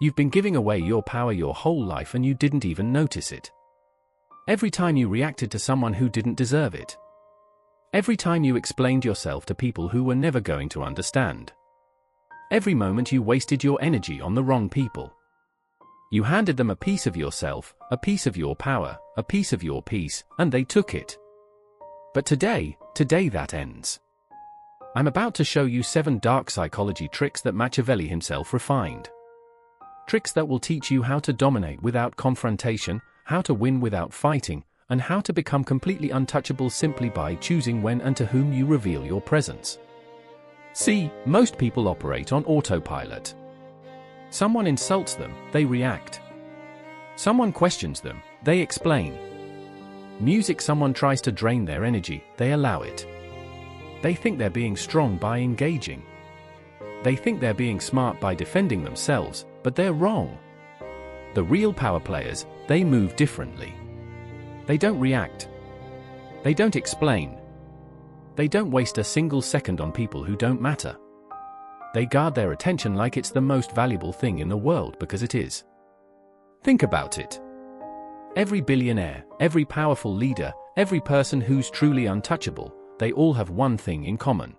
You've been giving away your power your whole life and you didn't even notice it. Every time you reacted to someone who didn't deserve it. Every time you explained yourself to people who were never going to understand. Every moment you wasted your energy on the wrong people. You handed them a piece of yourself, a piece of your power, a piece of your peace, and they took it. But today that ends. I'm about to show you 7 dark psychology tricks that Machiavelli himself refined. Tricks that will teach you how to dominate without confrontation, how to win without fighting, and how to become completely untouchable simply by choosing when and to whom you reveal your presence. See, most people operate on autopilot. Someone insults them, they react. Someone questions them, they explain. Music, someone tries to drain their energy, they allow it. They think they're being strong by engaging. They think they're being smart by defending themselves, but they're wrong. The real power players, they move differently. They don't react. They don't explain. They don't waste a single second on people who don't matter. They guard their attention like it's the most valuable thing in the world because it is. Think about it. Every billionaire, every powerful leader, every person who's truly untouchable, they all have one thing in common.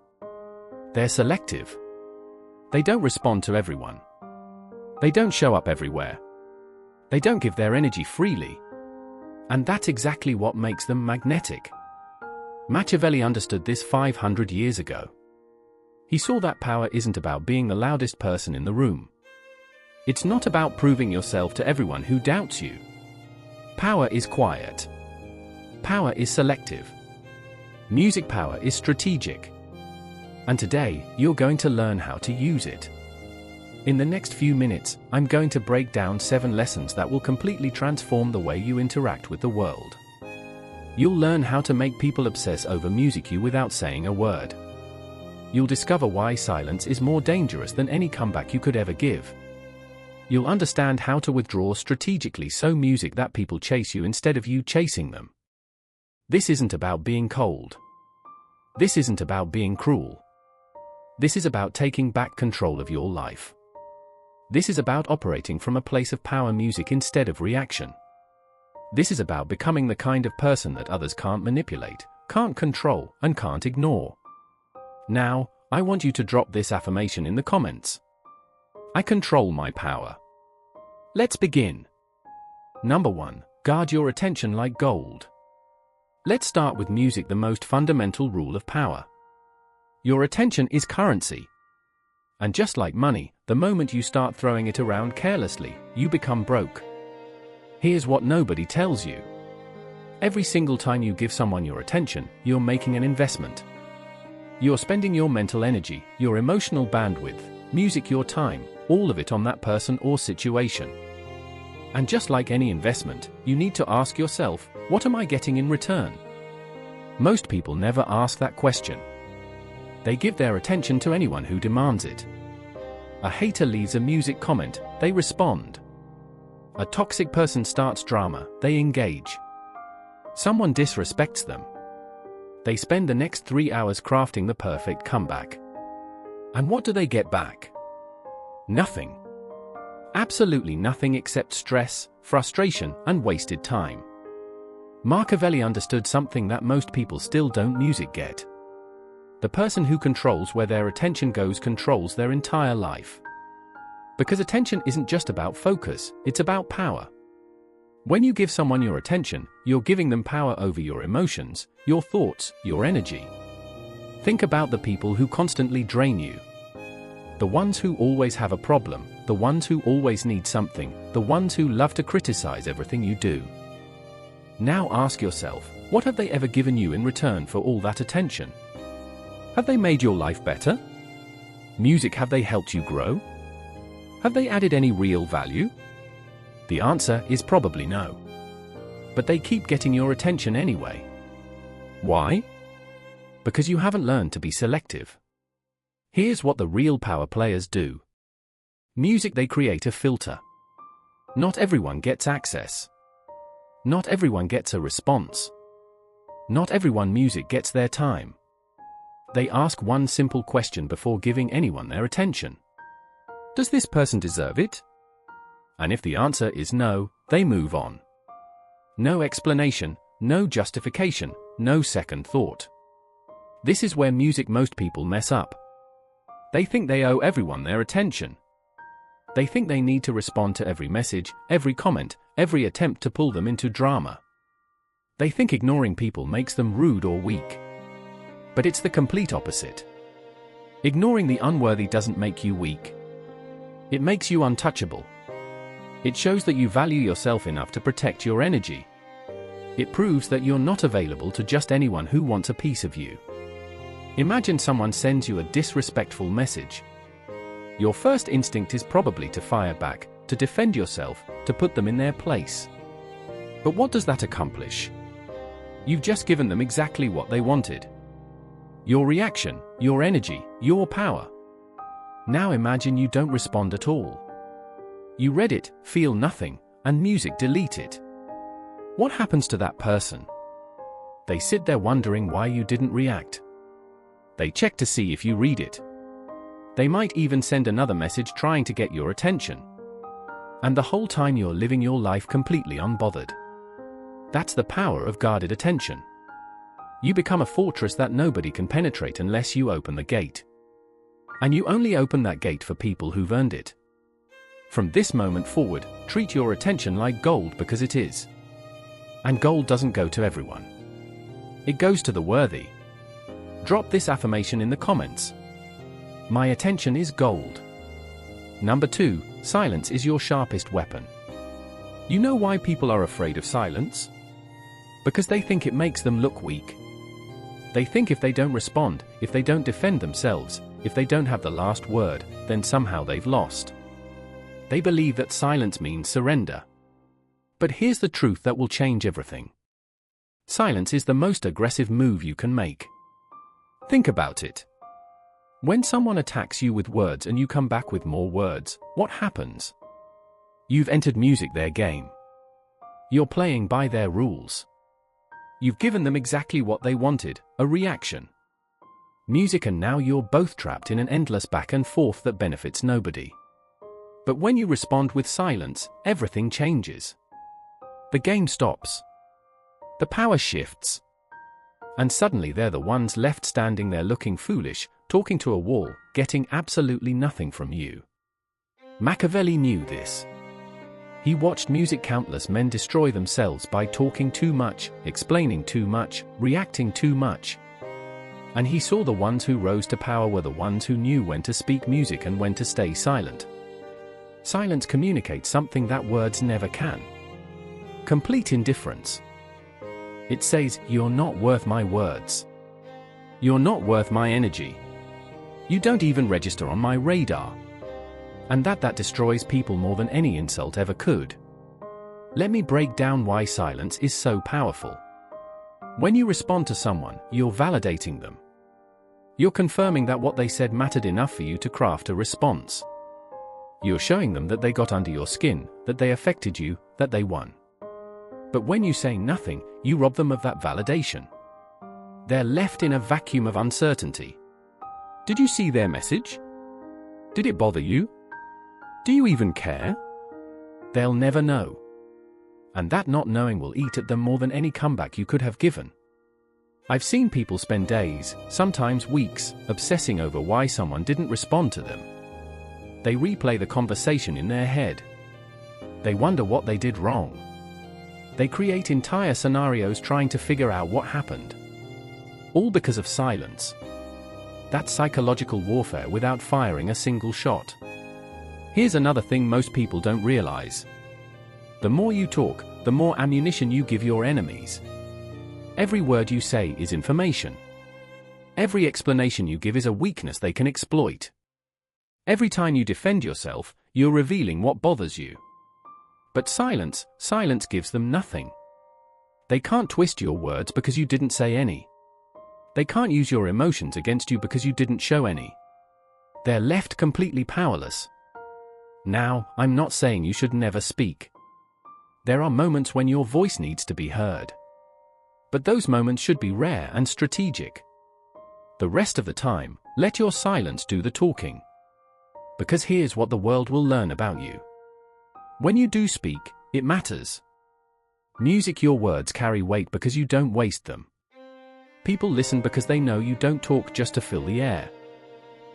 They're selective. They don't respond to everyone. They don't show up everywhere. They don't give their energy freely. And that's exactly what makes them magnetic. Machiavelli understood this 500 years ago. He saw that power isn't about being the loudest person in the room. It's not about proving yourself to everyone who doubts you. Power is quiet. Power is selective. Music power is strategic. And today, you're going to learn how to use it. In the next few minutes, I'm going to break down 7 lessons that will completely transform the way you interact with the world. You'll learn how to make people obsess over music you without saying a word. You'll discover why silence is more dangerous than any comeback you could ever give. You'll understand how to withdraw strategically so music that people chase you instead of you chasing them. This isn't about being cold. This isn't about being cruel. This is about taking back control of your life. This is about operating from a place of power music instead of reaction. This is about becoming the kind of person that others can't manipulate, can't control, and can't ignore. Now, I want you to drop this affirmation in the comments. I control my power. Let's begin. Number 1. Guard your attention like gold. Let's start with music, the most fundamental rule of power. Your attention is currency. And just like money, the moment you start throwing it around carelessly, you become broke. Here's what nobody tells you. Every single time you give someone your attention, you're making an investment. You're spending your mental energy, your emotional bandwidth, music, your time, all of it on that person or situation. And just like any investment, you need to ask yourself, what am I getting in return? Most people never ask that question. They give their attention to anyone who demands it. A hater leaves a music comment, they respond. A toxic person starts drama, they engage. Someone disrespects them. They spend the next 3 hours crafting the perfect comeback. And what do they get back? Nothing. Absolutely nothing except stress, frustration, and wasted time. Machiavelli understood something that most people still don't music get. The person who controls where their attention goes controls their entire life. Because attention isn't just about focus, it's about power. When you give someone your attention, you're giving them power over your emotions, your thoughts, your energy. Think about the people who constantly drain you. The ones who always have a problem, the ones who always need something, the ones who love to criticize everything you do. Now ask yourself, what have they ever given you in return for all that attention? Have they made your life better? Music, have they helped you grow? Have they added any real value? The answer is probably no. But they keep getting your attention anyway. Why? Because you haven't learned to be selective. Here's what the real power players do. Music, they create a filter. Not everyone gets access. Not everyone gets a response. Not everyone music gets their time. They ask one simple question before giving anyone their attention. Does this person deserve it? And if the answer is no, they move on. No explanation, no justification, no second thought. This is where most people mess up. They think they owe everyone their attention. They think they need to respond to every message, every comment, every attempt to pull them into drama. They think ignoring people makes them rude or weak. But it's the complete opposite. Ignoring the unworthy doesn't make you weak. It makes you untouchable. It shows that you value yourself enough to protect your energy. It proves that you're not available to just anyone who wants a piece of you. Imagine someone sends you a disrespectful message. Your first instinct is probably to fire back, to defend yourself, to put them in their place. But what does that accomplish? You've just given them exactly what they wanted. Your reaction, your energy, your power. Now imagine you don't respond at all. You read it, feel nothing, and music delete it. What happens to that person? They sit there wondering why you didn't react. They check to see if you read it. They might even send another message trying to get your attention. And the whole time you're living your life completely unbothered. That's the power of guarded attention. You become a fortress that nobody can penetrate unless you open the gate. And you only open that gate for people who've earned it. From this moment forward, treat your attention like gold because it is. And gold doesn't go to everyone. It goes to the worthy. Drop this affirmation in the comments. My attention is gold. Number 2, silence is your sharpest weapon. You know why people are afraid of silence? Because they think it makes them look weak. They think if they don't respond, if they don't defend themselves, if they don't have the last word, then somehow they've lost. They believe that silence means surrender. But here's the truth that will change everything. Silence is the most aggressive move you can make. Think about it. When someone attacks you with words and you come back with more words, what happens? You've entered their game. You're playing by their rules. You've given them exactly what they wanted, a reaction. Music, and now you're both trapped in an endless back and forth that benefits nobody. But when you respond with silence, everything changes. The game stops. The power shifts. And suddenly they're the ones left standing there looking foolish, talking to a wall, getting absolutely nothing from you. Machiavelli knew this. He watched countless men destroy themselves by talking too much, explaining too much, reacting too much. And he saw the ones who rose to power were the ones who knew when to speak music and when to stay silent. Silence communicates something that words never can. Complete indifference. It says, you're not worth my words. You're not worth my energy. You don't even register on my radar. And that destroys people more than any insult ever could. Let me break down why silence is so powerful. When you respond to someone, you're validating them. You're confirming that what they said mattered enough for you to craft a response. You're showing them that they got under your skin, that they affected you, that they won. But when you say nothing, you rob them of that validation. They're left in a vacuum of uncertainty. Did you see their message? Did it bother you? Do you even care? They'll never know. And that not knowing will eat at them more than any comeback you could have given. I've seen people spend days, sometimes weeks, obsessing over why someone didn't respond to them. They replay the conversation in their head. They wonder what they did wrong. They create entire scenarios trying to figure out what happened. All because of silence. That's psychological warfare without firing a single shot. Here's another thing most people don't realize. The more you talk, the more ammunition you give your enemies. Every word you say is information. Every explanation you give is a weakness they can exploit. Every time you defend yourself, you're revealing what bothers you. But silence gives them nothing. They can't twist your words because you didn't say any. They can't use your emotions against you because you didn't show any. They're left completely powerless. Now, I'm not saying you should never speak. There are moments when your voice needs to be heard. But those moments should be rare and strategic. The rest of the time, let your silence do the talking. Because here's what the world will learn about you. When you do speak, it matters. Music, your words carry weight because you don't waste them. People listen because they know you don't talk just to fill the air.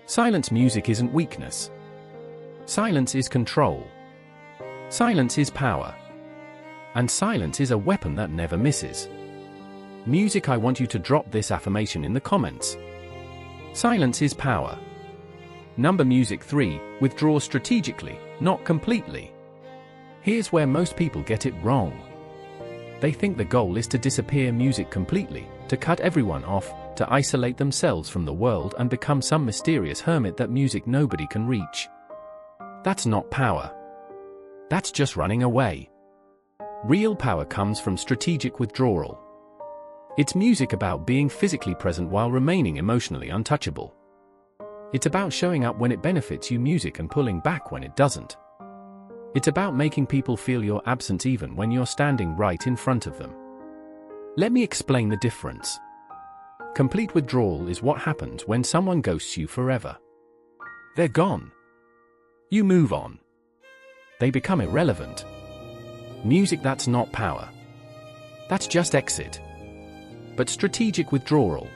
Silence music isn't weakness. Silence is control. Silence is power. And silence is a weapon that never misses. Music, I want you to drop this affirmation in the comments. Silence is power. Music 3, withdraw strategically, not completely. Here's where most people get it wrong. They think the goal is to disappear music completely, to cut everyone off, to isolate themselves from the world and become some mysterious hermit that music nobody can reach. That's not power. That's just running away. Real power comes from strategic withdrawal. It's music about being physically present while remaining emotionally untouchable. It's about showing up when it benefits you music and pulling back when it doesn't. It's about making people feel your absence even when you're standing right in front of them. Let me explain the difference. Complete withdrawal is what happens when someone ghosts you forever. They're gone. You move on. They become irrelevant. Music, that's not power. That's just exit. But strategic withdrawal,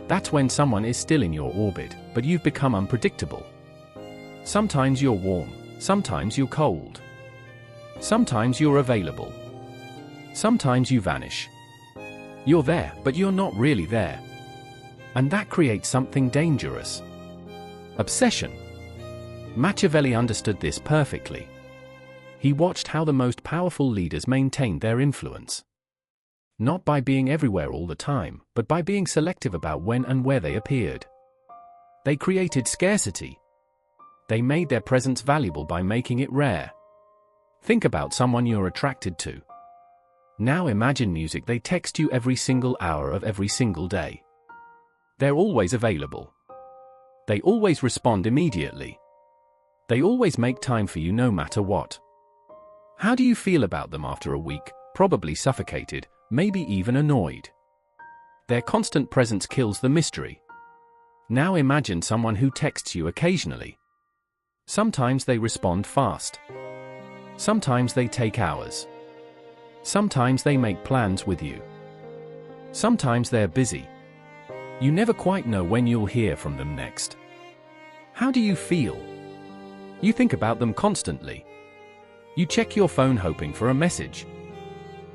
that's when someone is still in your orbit, but you've become unpredictable. Sometimes you're warm, sometimes you're cold. Sometimes you're available. Sometimes you vanish. You're there, but you're not really there. And that creates something dangerous. Obsession. Machiavelli understood this perfectly. He watched how the most powerful leaders maintained their influence. Not by being everywhere all the time, but by being selective about when and where they appeared. They created scarcity. They made their presence valuable by making it rare. Think about someone you're attracted to. Now imagine music, they text you every single hour of every single day. They're always available. They always respond immediately. They always make time for you no matter what. How do you feel about them after a week? Probably suffocated, maybe even annoyed. Their constant presence kills the mystery. Now imagine someone who texts you occasionally. Sometimes they respond fast. Sometimes they take hours. Sometimes they make plans with you. Sometimes they're busy. You never quite know when you'll hear from them next. How do you feel? You think about them constantly. You check your phone hoping for a message.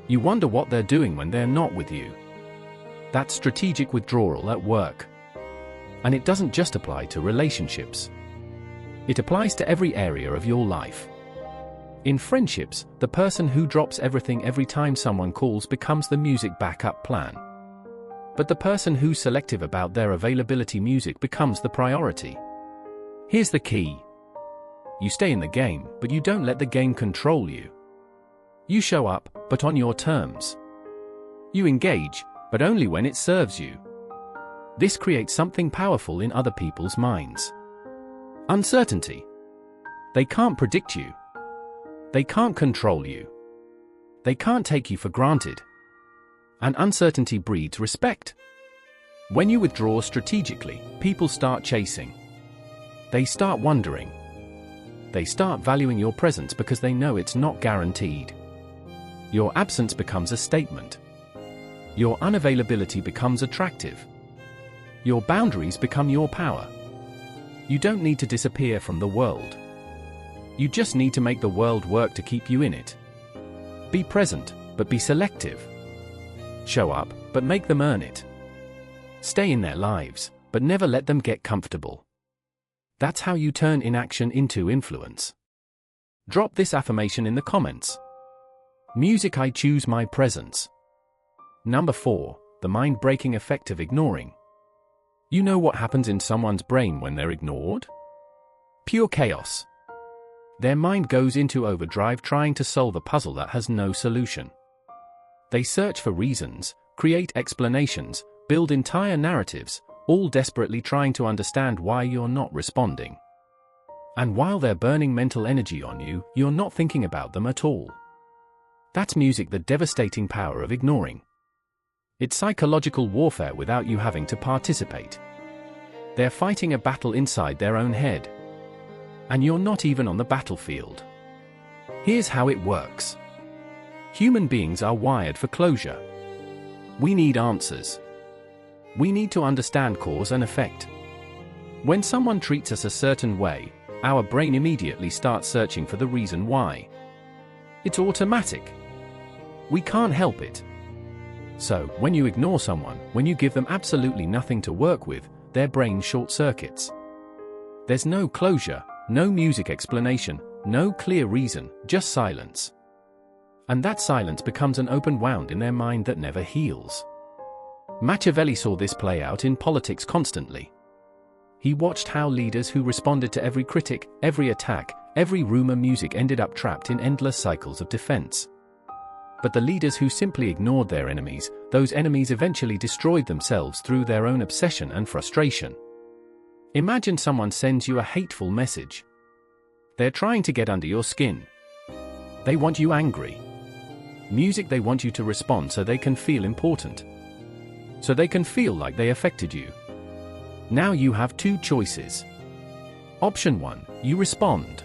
You wonder what they're doing when they're not with you. That's strategic withdrawal at work. And it doesn't just apply to relationships. It applies to every area of your life. In friendships, the person who drops everything every time someone calls becomes the music backup plan. But the person who's selective about their availability, music becomes the priority. Here's the key. You stay in the game, but you don't let the game control you. You show up, but on your terms. You engage, but only when it serves you. This creates something powerful in other people's minds. Uncertainty. They can't predict you. They can't control you. They can't take you for granted. And uncertainty breeds respect. When you withdraw strategically, people start chasing. They start wondering. They start valuing your presence because they know it's not guaranteed. Your absence becomes a statement. Your unavailability becomes attractive. Your boundaries become your power. You don't need to disappear from the world. You just need to make the world work to keep you in it. Be present, but be selective. Show up, but make them earn it. Stay in their lives, but never let them get comfortable. That's how you turn inaction into influence. Drop this affirmation in the comments. Music, I choose my presence. 4, the mind-breaking effect of ignoring. You know what happens in someone's brain when they're ignored? Pure chaos. Their mind goes into overdrive trying to solve a puzzle that has no solution. They search for reasons, create explanations, build entire narratives, all desperately trying to understand why you're not responding. And while they're burning mental energy on you, you're not thinking about them at all. That's music, the devastating power of ignoring. It's psychological warfare without you having to participate. They're fighting a battle inside their own head. And you're not even on the battlefield. Here's how it works. Human beings are wired for closure. We need answers. We need to understand cause and effect. When someone treats us a certain way, our brain immediately starts searching for the reason why. It's automatic. We can't help it. So, when you ignore someone, when you give them absolutely nothing to work with, their brain short-circuits. There's no closure, no music explanation, no clear reason, just silence. And that silence becomes an open wound in their mind that never heals. Machiavelli saw this play out in politics constantly. He watched how leaders who responded to every critic, every attack, every rumor music ended up trapped in endless cycles of defense. But the leaders who simply ignored their enemies, those enemies eventually destroyed themselves through their own obsession and frustration. Imagine someone sends you a hateful message. They're trying to get under your skin. They want you angry. Music, they want you to respond so they can feel important. So they can feel like they affected you. Now you have two choices. Option 1, you respond.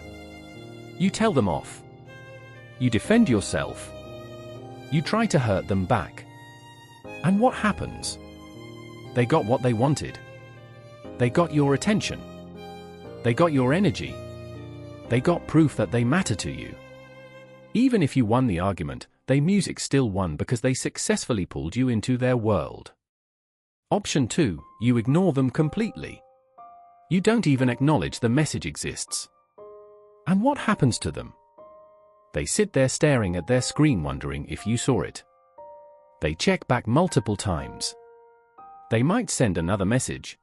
You tell them off. You defend yourself. You try to hurt them back. And what happens? They got what they wanted. They got your attention. They got your energy. They got proof that they matter to you. Even if you won the argument, music still won because they successfully pulled you into their world. Option 2, you ignore them completely. You don't even acknowledge the message exists. And what happens to them? They sit there staring at their screen wondering if you saw it. They check back multiple times. They might send another message.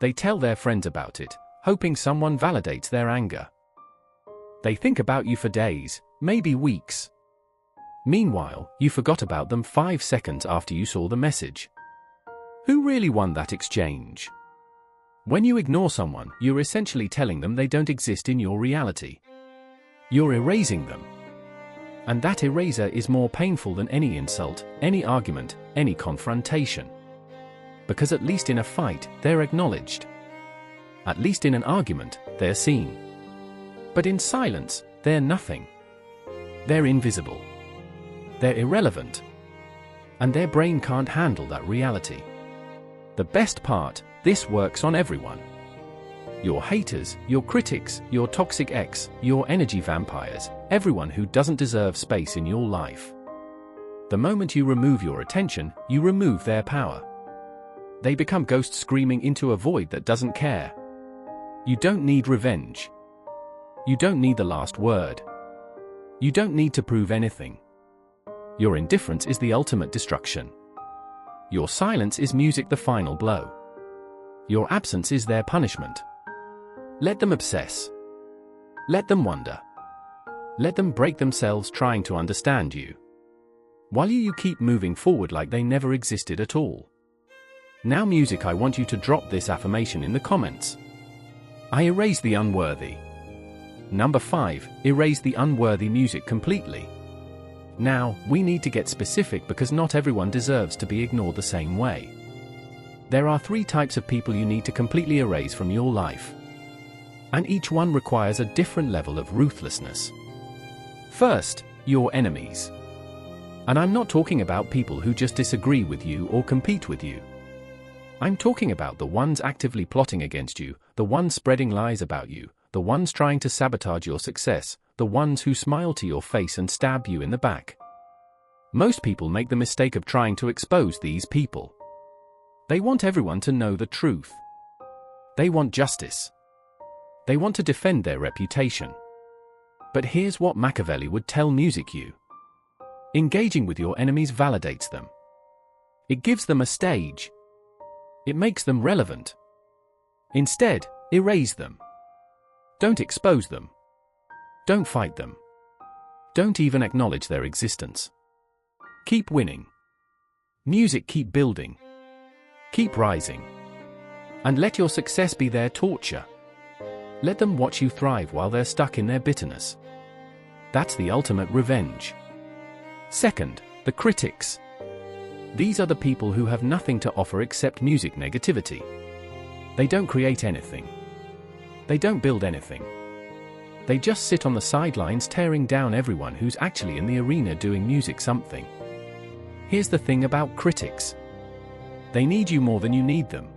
They tell their friends about it, hoping someone validates their anger. They think about you for days, maybe weeks. Meanwhile, you forgot about them 5 seconds after you saw the message. Who really won that exchange? When you ignore someone, you're essentially telling them they don't exist in your reality. You're erasing them. And that eraser is more painful than any insult, any argument, any confrontation. Because at least in a fight, they're acknowledged. At least in an argument, they're seen. But in silence, they're nothing. They're invisible. They're irrelevant. And their brain can't handle that reality. The best part, this works on everyone. Your haters, your critics, your toxic ex, your energy vampires, everyone who doesn't deserve space in your life. The moment you remove your attention, you remove their power. They become ghosts screaming into a void that doesn't care. You don't need revenge. You don't need the last word. You don't need to prove anything. Your indifference is the ultimate destruction. Your silence is music, the final blow. Your absence is their punishment. Let them obsess. Let them wonder. Let them break themselves trying to understand you. While you keep moving forward like they never existed at all. Now music, I want you to drop this affirmation in the comments. I erase the unworthy. Number 5, erase the unworthy music completely. Now, we need to get specific because not everyone deserves to be ignored the same way. There are 3 types of people you need to completely erase from your life. And each one requires a different level of ruthlessness. First, your enemies. And I'm not talking about people who just disagree with you or compete with you. I'm talking about the ones actively plotting against you, the ones spreading lies about you, the ones trying to sabotage your success, the ones who smile to your face and stab you in the back. Most people make the mistake of trying to expose these people. They want everyone to know the truth. They want justice. They want to defend their reputation. But here's what Machiavelli would tell music you. Engaging with your enemies validates them. It gives them a stage. It makes them relevant. Instead, erase them. Don't expose them. Don't fight them. Don't even acknowledge their existence. Keep winning. Music, keep building. Keep rising. And let your success be their torture. Let them watch you thrive while they're stuck in their bitterness. That's the ultimate revenge. Second, the critics. These are the people who have nothing to offer except music negativity. They don't create anything. They don't build anything. They just sit on the sidelines tearing down everyone who's actually in the arena doing music something. Here's the thing about critics. They need you more than you need them.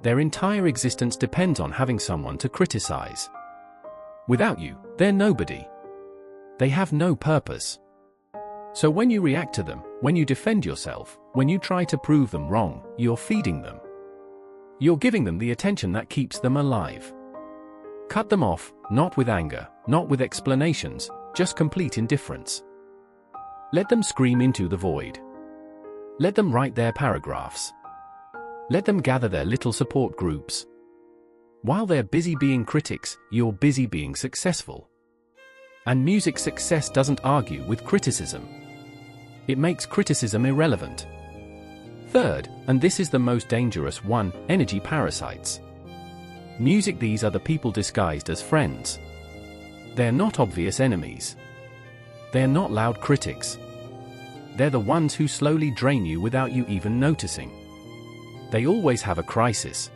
Their entire existence depends on having someone to criticize. Without you, they're nobody. They have no purpose. So when you react to them, when you defend yourself, when you try to prove them wrong, you're feeding them. You're giving them the attention that keeps them alive. Cut them off, not with anger, not with explanations, just complete indifference. Let them scream into the void. Let them write their paragraphs. Let them gather their little support groups. While they're busy being critics, you're busy being successful. And music success doesn't argue with criticism. It makes criticism irrelevant. Third, and this is the most dangerous one, energy parasites. Music, these are the people disguised as friends. They're not obvious enemies. They're not loud critics. They're the ones who slowly drain you without you even noticing. They always have a crisis.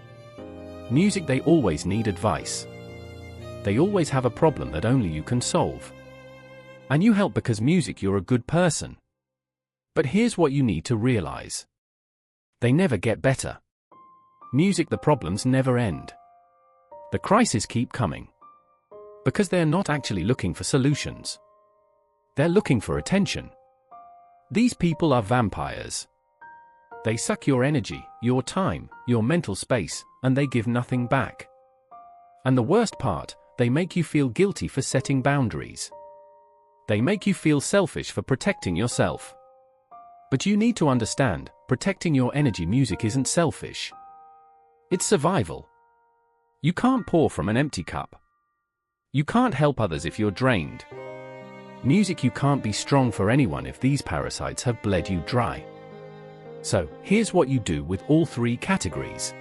Music, they always need advice. They always have a problem that only you can solve. And you help because music, you're a good person. But here's what you need to realize. They never get better. Music, the problems never end. The crises keep coming. Because they're not actually looking for solutions. They're looking for attention. These people are vampires. They suck your energy, your time, your mental space, and they give nothing back. And the worst part, they make you feel guilty for setting boundaries. They make you feel selfish for protecting yourself. But you need to understand, protecting your energy, music isn't selfish. It's survival. You can't pour from an empty cup. You can't help others if you're drained. Music, you can't be strong for anyone if these parasites have bled you dry. So, here's what you do with all three categories.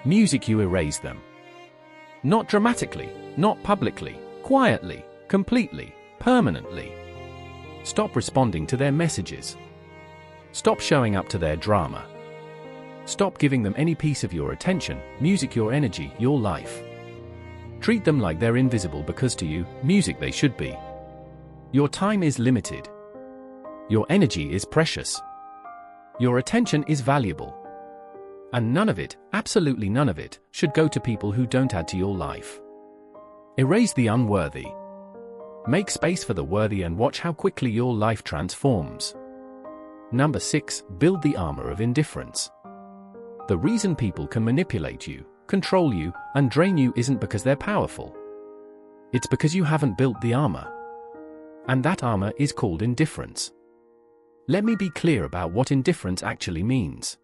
Music, you erase them. Not dramatically, not publicly, quietly, completely, permanently. Stop responding to their messages. Stop showing up to their drama. Stop giving them any piece of your attention, music, your energy, your life. Treat them like they're invisible because to you, music, they should be. Your time is limited. Your energy is precious. Your attention is valuable. And none of it, absolutely none of it, should go to people who don't add to your life. Erase the unworthy. Make space for the worthy and watch how quickly your life transforms. Number 6, build the armor of indifference. The reason people can manipulate you, control you, and drain you isn't because they're powerful. It's because you haven't built the armor. And that armor is called indifference. Let me be clear about what indifference actually means.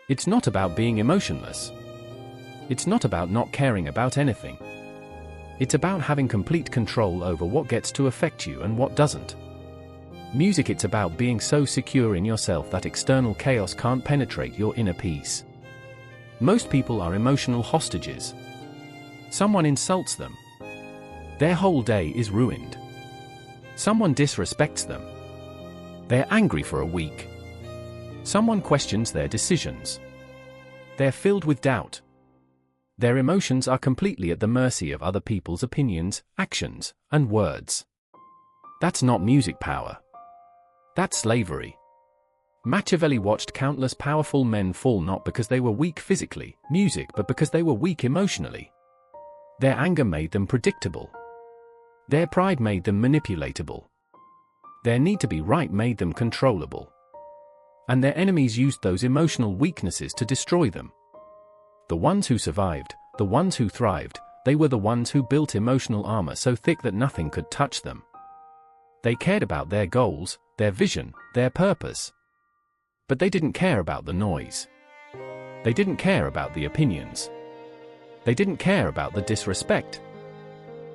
It's not about being emotionless. It's not about not caring about anything. It's about having complete control over what gets to affect you and what doesn't. Music, it's about being so secure in yourself that external chaos can't penetrate your inner peace. Most people are emotional hostages. Someone insults them. Their whole day is ruined. Someone disrespects them. They're angry for a week. Someone questions their decisions. They're filled with doubt. Their emotions are completely at the mercy of other people's opinions, actions, and words. That's not music power. That's slavery. Machiavelli watched countless powerful men fall not because they were weak physically, music, but because they were weak emotionally. Their anger made them predictable. Their pride made them manipulatable. Their need to be right made them controllable. And their enemies used those emotional weaknesses to destroy them. The ones who survived, the ones who thrived, they were the ones who built emotional armor so thick that nothing could touch them. They cared about their goals, their vision, their purpose. But they didn't care about the noise. They didn't care about the opinions. They didn't care about the disrespect.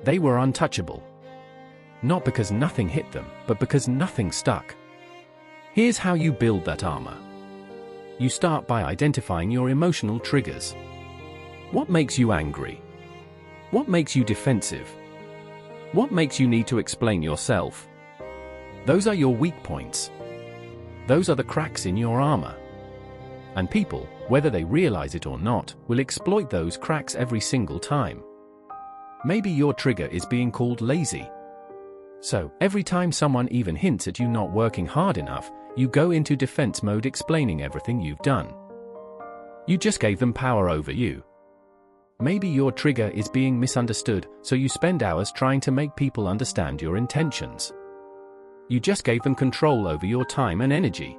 They were untouchable. Not because nothing hit them, but because nothing stuck. Here's how you build that armor. You start by identifying your emotional triggers. What makes you angry? What makes you defensive? What makes you need to explain yourself? Those are your weak points. Those are the cracks in your armor. And people, whether they realize it or not, will exploit those cracks every single time. Maybe your trigger is being called lazy. So, every time someone even hints at you not working hard enough, you go into defense mode explaining everything you've done. You just gave them power over you. Maybe your trigger is being misunderstood, so you spend hours trying to make people understand your intentions. You just gave them control over your time and energy.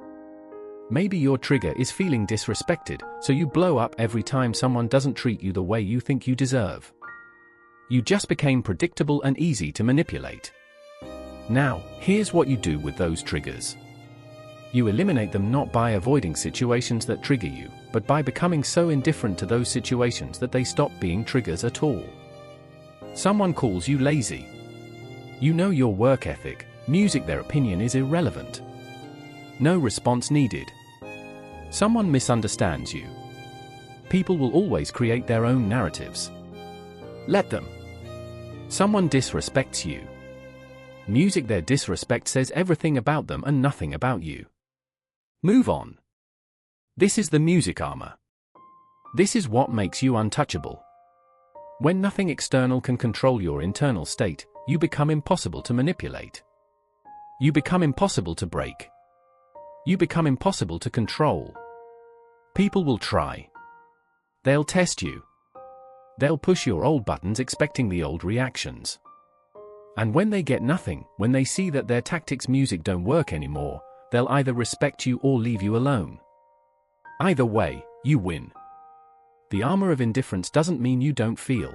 Maybe your trigger is feeling disrespected, so you blow up every time someone doesn't treat you the way you think you deserve. You just became predictable and easy to manipulate. Now, here's what you do with those triggers. You eliminate them not by avoiding situations that trigger you, but by becoming so indifferent to those situations that they stop being triggers at all. Someone calls you lazy. You know your work ethic, music, their opinion is irrelevant. No response needed. Someone misunderstands you. People will always create their own narratives. Let them. Someone disrespects you. Music, their disrespect says everything about them and nothing about you. Move on. This is the music armor. This is what makes you untouchable. When nothing external can control your internal state, you become impossible to manipulate. You become impossible to break. You become impossible to control. People will try. They'll test you. They'll push your old buttons expecting the old reactions. And when they get nothing, when they see that their tactics music don't work anymore, they'll either respect you or leave you alone. Either way, you win. The armor of indifference doesn't mean you don't feel.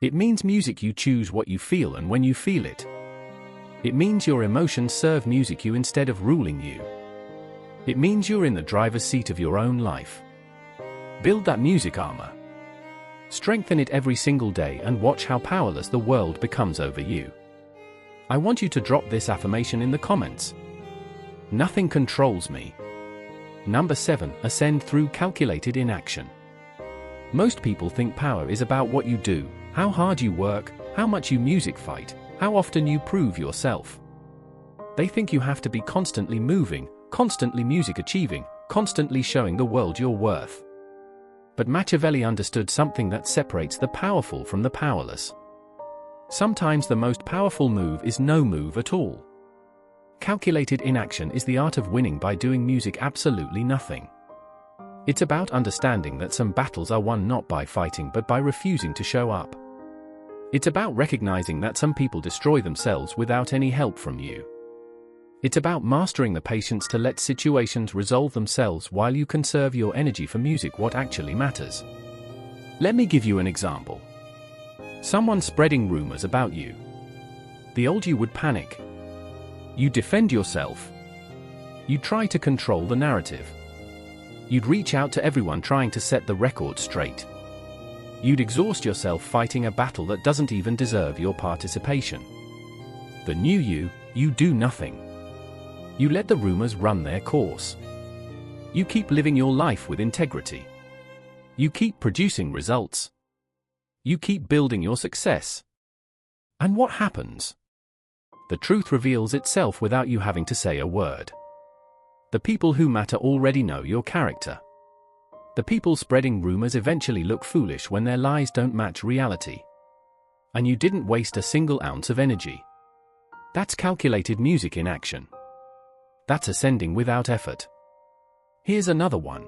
It means music you choose what you feel and when you feel it. It means your emotions serve music you instead of ruling you. It means you're in the driver's seat of your own life. Build that music armor. Strengthen it every single day and watch how powerless the world becomes over you. I want you to drop this affirmation in the comments. Nothing controls me. Number 7. Ascend through calculated inaction. Most people think power is about what you do, how hard you work, how much you music fight, how often you prove yourself. They think you have to be constantly moving, constantly music achieving, constantly showing the world your worth. But Machiavelli understood something that separates the powerful from the powerless. Sometimes the most powerful move is no move at all. Calculated inaction is the art of winning by doing music absolutely nothing. It's about understanding that some battles are won not by fighting but by refusing to show up. It's about recognizing that some people destroy themselves without any help from you. It's about mastering the patience to let situations resolve themselves while you conserve your energy for music what actually matters. Let me give you an example. Someone spreading rumors about you. The old you would panic. You defend yourself. You try to control the narrative. You'd reach out to everyone trying to set the record straight. You'd exhaust yourself fighting a battle that doesn't even deserve your participation. The new you do nothing. You let the rumors run their course. You keep living your life with integrity. You keep producing results. You keep building your success. And what happens? The truth reveals itself without you having to say a word. The people who matter already know your character. The people spreading rumors eventually look foolish when their lies don't match reality. And you didn't waste a single ounce of energy. That's calculated music in action. That's ascending without effort. Here's another one.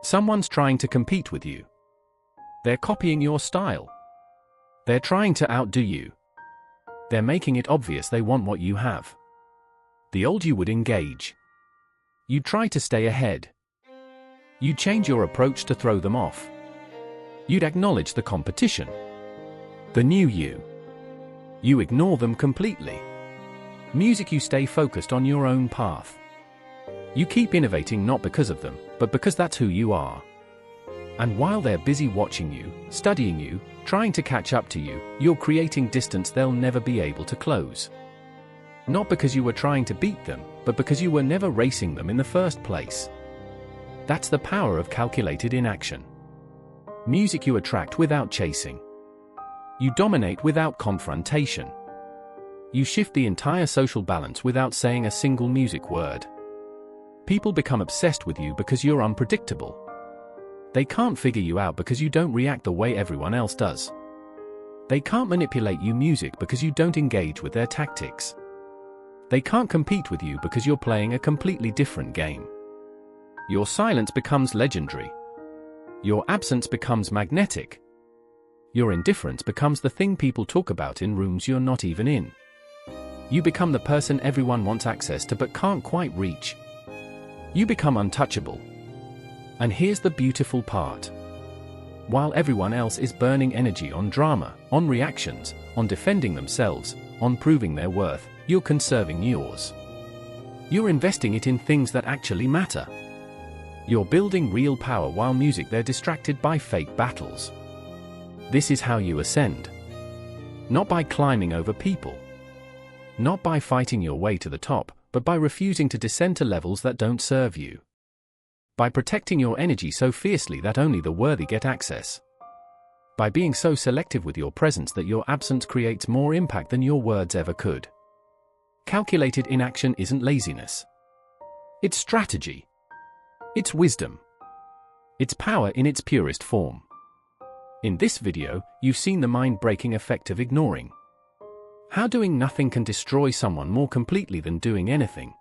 Someone's trying to compete with you. They're copying your style. They're trying to outdo you. They're making it obvious they want what you have. The old you would engage. You try to stay ahead. You change your approach to throw them off. You'd acknowledge the competition. The new you ignore them completely. Music, you stay focused on your own path. You keep innovating not because of them, but because that's who you are. And while they're busy watching you, studying you, trying to catch up to you, you're creating distance they'll never be able to close. Not because you were trying to beat them, but because you were never racing them in the first place. That's the power of calculated inaction. Music you attract without chasing. You dominate without confrontation. You shift the entire social balance without saying a single music word. People become obsessed with you because you're unpredictable. They can't figure you out because you don't react the way everyone else does. They can't manipulate you music because you don't engage with their tactics. They can't compete with you because you're playing a completely different game. Your silence becomes legendary. Your absence becomes magnetic. Your indifference becomes the thing people talk about in rooms you're not even in. You become the person everyone wants access to but can't quite reach. You become untouchable. And here's the beautiful part. While everyone else is burning energy on drama, on reactions, on defending themselves, on proving their worth, you're conserving yours. You're investing it in things that actually matter. You're building real power while music they're distracted by fake battles. This is how you ascend. Not by climbing over people. Not by fighting your way to the top, but by refusing to descend to levels that don't serve you. By protecting your energy so fiercely that only the worthy get access. By being so selective with your presence that your absence creates more impact than your words ever could. Calculated inaction isn't laziness. It's strategy. It's wisdom. It's power in its purest form. In this video, you've seen the mind-breaking effect of ignoring. How doing nothing can destroy someone more completely than doing anything.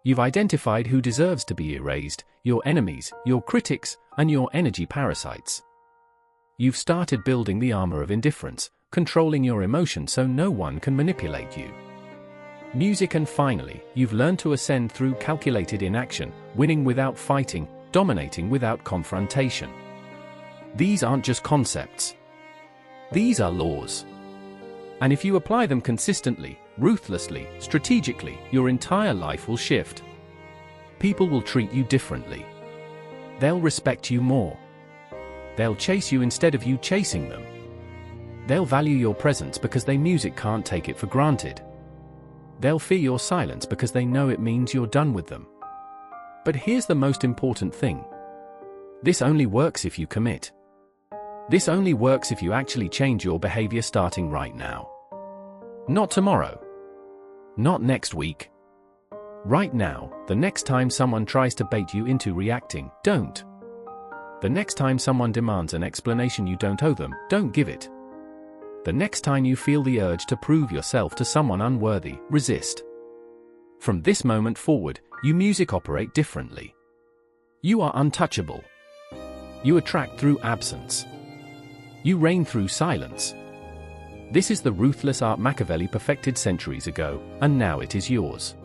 You've identified who deserves to be erased, your enemies, your critics, and your energy parasites. You've started building the armor of indifference, controlling your emotions so no one can manipulate you. Music, and finally, you've learned to ascend through calculated inaction, winning without fighting, dominating without confrontation. These aren't just concepts. These are laws. And if you apply them consistently, ruthlessly, strategically, your entire life will shift. People will treat you differently. They'll respect you more. They'll chase you instead of you chasing them. They'll value your presence because they music can't take it for granted. They'll fear your silence because they know it means you're done with them. But here's the most important thing. This only works if you commit. This only works if you actually change your behavior starting right now. Not tomorrow. Not next week. Right now, the next time someone tries to bait you into reacting, don't. The next time someone demands an explanation you don't owe them, don't give it. The next time you feel the urge to prove yourself to someone unworthy, resist. From this moment forward, you music operate differently. You are untouchable. You attract through absence. You reign through silence. This is the ruthless art Machiavelli perfected centuries ago, and now it is yours.